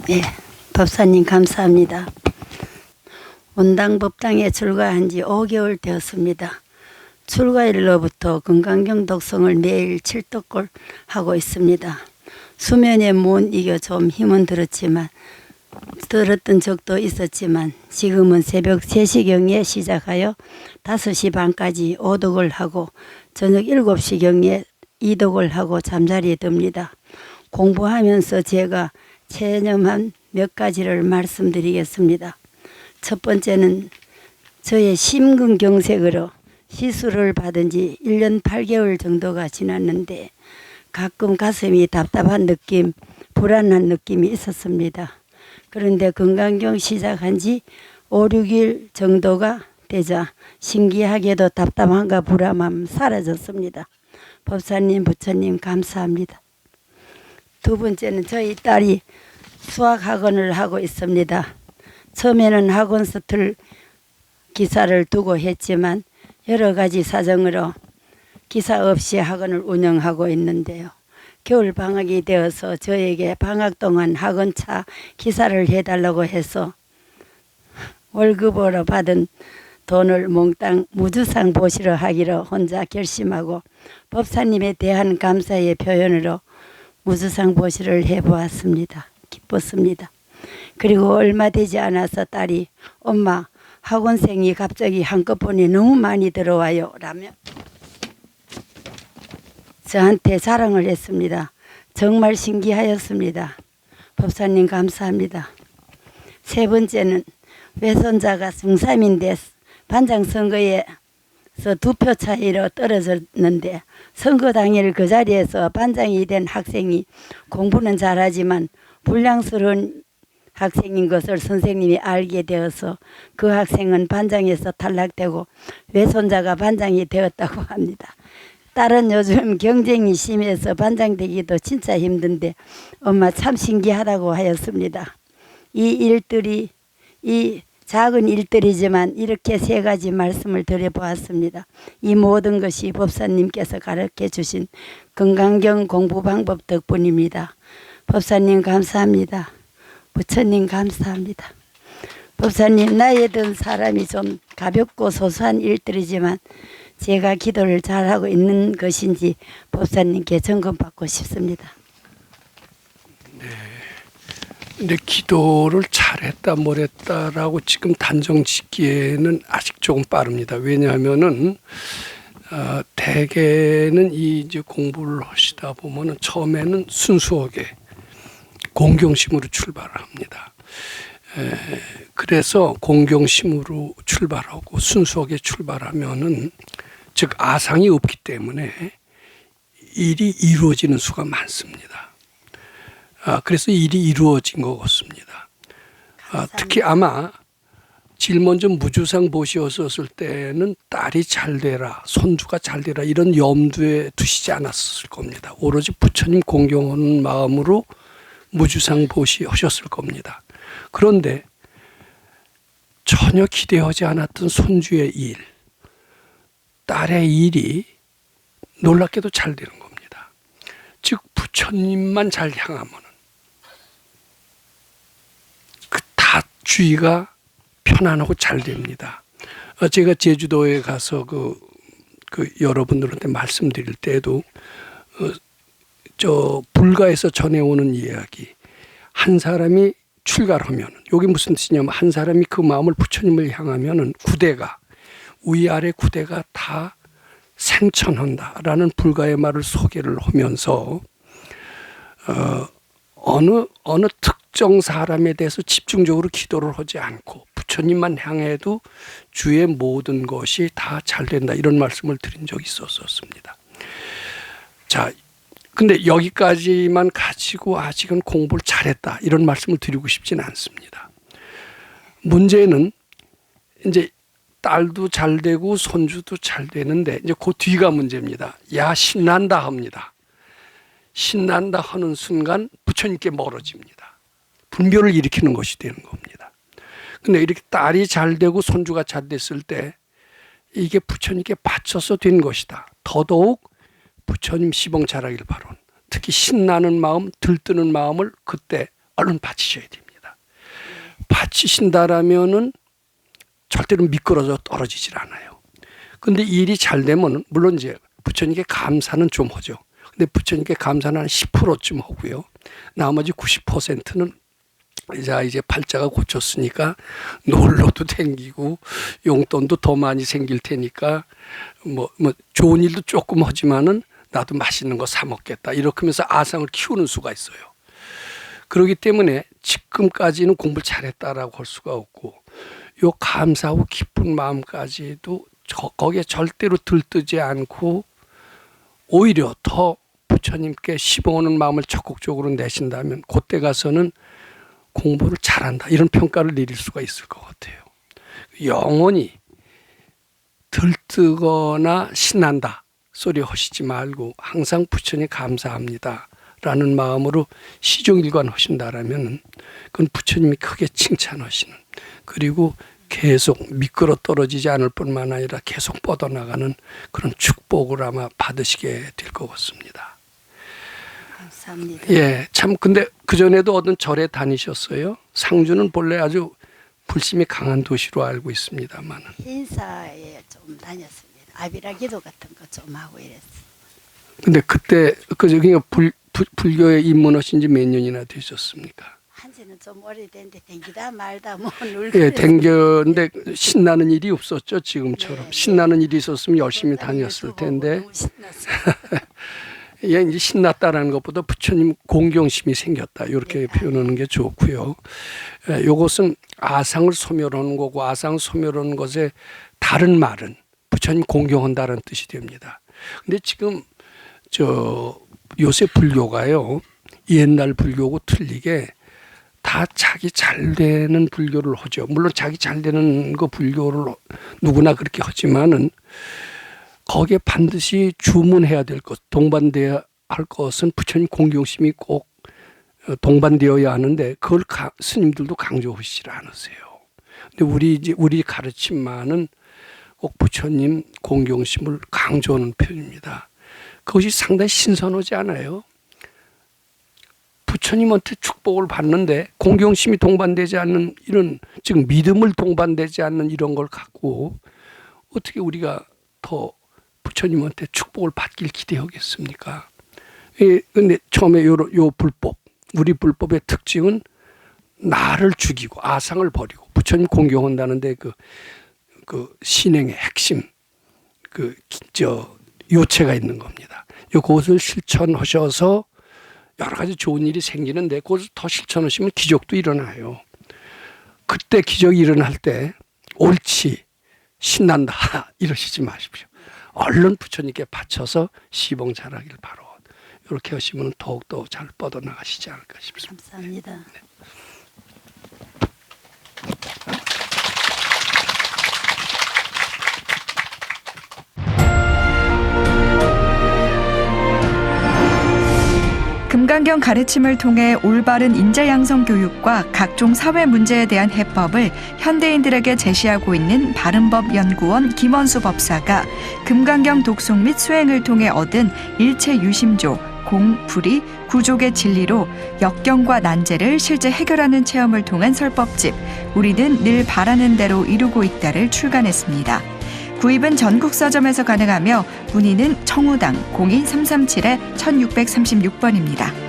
네, 법사님 감사합니다. 원당법당에 출가한 지 5개월 되었습니다. 출가일로부터 건강경 독성을 매일 7독을 하고 있습니다. 수면에 못 이겨 좀 힘은 들었던 적도 있었지만 지금은 새벽 3시경에 시작하여 5시 반까지 5독을 하고 저녁 7시경에 2독을 하고 잠자리에 듭니다. 공부하면서 제가 체념한 몇 가지를 말씀드리겠습니다. 첫 번째는 저의 심근경색으로 시술을 받은 지 1년 8개월 정도가 지났는데 가끔 가슴이 답답한 느낌, 불안한 느낌이 있었습니다. 그런데 건강경 시작한 지 5, 6일 정도가 되자 신기하게도 답답함과 불안함 사라졌습니다. 법사님, 부처님 감사합니다. 두 번째는 저희 딸이 수학학원을 하고 있습니다. 처음에는 학원 스틀 기사를 두고 했지만 여러 가지 사정으로 기사 없이 학원을 운영하고 있는데요. 겨울 방학이 되어서 저에게 방학 동안 학원차 기사를 해달라고 해서 월급으로 받은 돈을 몽땅 무주상 보시러 하기로 혼자 결심하고 법사님에 대한 감사의 표현으로 무주상 보시를 해보았습니다. 기뻤습니다. 그리고 얼마 되지 않아서 딸이 엄마 학원생이 갑자기 한꺼번에 너무 많이 들어와요 라며 저한테 자랑을 했습니다. 정말 신기하였습니다. 법사님 감사합니다. 세 번째는 외손자가 중3인데 반장 선거에서 2표 차이로 떨어졌는데 선거 당일 그 자리에서 반장이 된 학생이 공부는 잘하지만 불량스러운 학생인 것을 선생님이 알게 되어서 그 학생은 반장에서 탈락되고 외손자가 반장이 되었다고 합니다. 딸은 요즘 경쟁이 심해서 반장 되기도 진짜 힘든데 엄마 참 신기하다고 하였습니다. 이 작은 일들이지만 이렇게 세 가지 말씀을 드려보았습니다. 이 모든 것이 법사님께서 가르쳐 주신 건강경 공부 방법 덕분입니다. 법사님 감사합니다. 부처님 감사합니다. 법사님 나이 든 사람이 좀 가볍고 소소한 일들이지만 제가 기도를 잘하고 있는 것인지 법사님께 점검받고 싶습니다. 근데 기도를 잘했다 못했다라고 지금 단정 짓기에는 아직 조금 빠릅니다. 왜냐하면은 대개는 이제 공부를 하시다 보면은 처음에는 순수하게 공경심으로 출발을 합니다. 그래서 공경심으로 출발하고 순수하게 출발하면은 즉 아상이 없기 때문에 일이 이루어지는 수가 많습니다. 그래서 일이 이루어진 것 같습니다. 특히 아마 제일 먼저 무주상 보시었을 때는 딸이 잘 되라, 손주가 잘 되라 이런 염두에 두시지 않았을 겁니다. 오로지 부처님 공경하는 마음으로 무주상 보시하셨을 겁니다. 그런데 전혀 기대하지 않았던 손주의 일, 딸의 일이 놀랍게도 잘 되는 겁니다. 즉 부처님만 잘 향하면 다 주의가 편안하고 잘 됩니다. 제가 제주도에 가서 그 여러분들한테 말씀드릴 때도 저 불가에서 전해오는 이야기, 한 사람이 출가를 하면 여기 무슨 뜻이냐면 한 사람이 그 마음을 부처님을 향하면은 구대가 위아래 구대가 다 생천한다라는 불가의 말을 소개를 하면서 어느 특정 사람에 대해서 집중적으로 기도를 하지 않고 부처님만 향해도 주의 모든 것이 다 잘 된다 이런 말씀을 드린 적이 있었습니다. 자, 근데 여기까지만 가지고 아직은 공부를 잘했다 이런 말씀을 드리고 싶지는 않습니다. 문제는 이제 딸도 잘 되고 손주도 잘 되는데 이제 그 뒤가 문제입니다. 야 신난다 합니다. 신난다 하는 순간 부처님께 멀어집니다. 분별을 일으키는 것이 되는 겁니다. 근데 이렇게 딸이 잘 되고 손주가 잘 됐을 때 이게 부처님께 바쳐서 된 것이다. 더더욱 부처님 시봉 잘하길 바론. 특히 신나는 마음, 들뜨는 마음을 그때 얼른 바치셔야 됩니다. 바치신다라면은 절대로 미끄러져 떨어지질 않아요. 근데 일이 잘 되면 물론 이제 부처님께 감사는 좀 하죠. 근데 부처님께 감사는 한 10%쯤 하고요. 나머지 90%는 이제 팔자가 고쳤으니까 놀러도 댕기고 용돈도 더 많이 생길 테니까 뭐 좋은 일도 조금 하지만은 나도 맛있는 거 사 먹겠다. 이렇게 하면서 아상을 키우는 수가 있어요. 그렇기 때문에 지금까지는 공부를 잘했다라고 할 수가 없고 요 감사하고 기쁜 마음까지도 거기에 절대로 들뜨지 않고 오히려 더 부처님께 시봉하는 마음을 적극적으로 내신다면 그때 가서는 공부를 잘한다 이런 평가를 내릴 수가 있을 것 같아요. 영원히 들뜨거나 신난다 소리 하시지 말고 항상 부처님 감사합니다 라는 마음으로 시종일관 하신다라면 그건 부처님이 크게 칭찬하시는, 그리고 계속 미끄러 떨어지지 않을 뿐만 아니라 계속 뻗어나가는 그런 축복을 아마 받으시게 될 것 같습니다. 감사합니다. 예, 참 근데 그전에도 어떤 절에 다니셨어요? 상주는 본래 아주 불심이 강한 도시로 알고 있습니다만. 인사에 좀 다녔습니다. 아비라 기도 같은 거 좀 하고 이랬어요. 근데 그때 그러니까 불교에 입문하신 지 몇 년이나 되셨습니까? 한지는 좀 오래됐는데 댕기다 말다 뭐 늘 예, 댕겼는데 신나는 일이 없었죠, 지금처럼. 네, 신나는 일이 있었으면 열심히 다녔을 텐데. 너무 신났어요. 예, 이제 신났다라는 것보다 부처님 공경심이 생겼다. 이렇게 네. 표현하는 게 좋고요. 예, 이것은 아상을 소멸하는 거고 아상을 소멸하는 것의 다른 말은 부처님 공경한다는 뜻이 됩니다. 근데 지금 요새 불교가요. 옛날 불교하고 틀리게 다 자기 잘 되는 불교를 하죠. 물론 자기 잘 되는 거 불교를 누구나 그렇게 하지만은 거기에 반드시 주문해야 될 것, 동반되어야 할 것은 부처님 공경심이 꼭 동반되어야 하는데 그걸 스님들도 강조하시지 않으세요. 근데 우리 가르침만은 꼭 부처님 공경심을 강조하는 편입니다. 그것이 상당히 신선하지 않아요? 부처님한테 축복을 받는데 공경심이 동반되지 않는 이런, 즉 믿음을 동반되지 않는 이런 걸 갖고 어떻게 우리가 더 부처님한테 축복을 받길 기대하겠습니까? 근데 처음에 요 불법, 우리 불법의 특징은 나를 죽이고 아상을 버리고 부처님 공경한다는데 그 신행의 핵심, 요체가 있는 겁니다. 그것을 실천하셔서 여러 가지 좋은 일이 생기는데 그것을 더 실천하시면 기적도 일어나요. 그때 기적이 일어날 때 옳지, 신난다 이러시지 마십시오. 얼른 부처님께 바쳐서 시봉 잘하길 바라. 이렇게 하시면 더욱더 잘 뻗어나가시지 않을까 싶습니다. 감사합니다. 네. 금강경 가르침을 통해 올바른 인재 양성 교육과 각종 사회 문제에 대한 해법을 현대인들에게 제시하고 있는 바른법연구원 김원수 법사가 금강경 독송 및 수행을 통해 얻은 일체 유심조, 공, 불이, 구족의 진리로 역경과 난제를 실제 해결하는 체험을 통한 설법집 우리는 늘 바라는 대로 이루고 있다를 출간했습니다. 구입은 전국 서점에서 가능하며 문의는 청우당 02-337-1636번입니다.